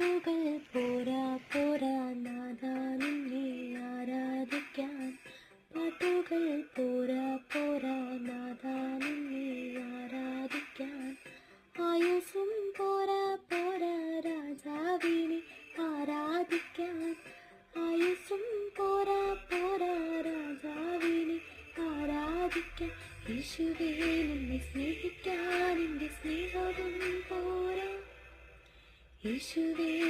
പാട്ടുകൾ പോരാ പോരാ നാഥാ നിന്നെ ആരാധിക്കാൻ. പാട്ടുകൾ പോരാ പോരാ നാഥാ നിന്നെ ആരാധിക്കാൻ. ആയുസ്സും പോരാ പോരാ രാജാവിനെ ആരാധിക്കാൻ. ആയുസ്സും പോരാ പോരാ രാജാവിനെ ആരാധിക്കാൻ. യേശുവേ നിന്നെ സ്നേഹിക്കാൻ എൻ്റെ സ്നേഹവും പോരാ. യേശുവേ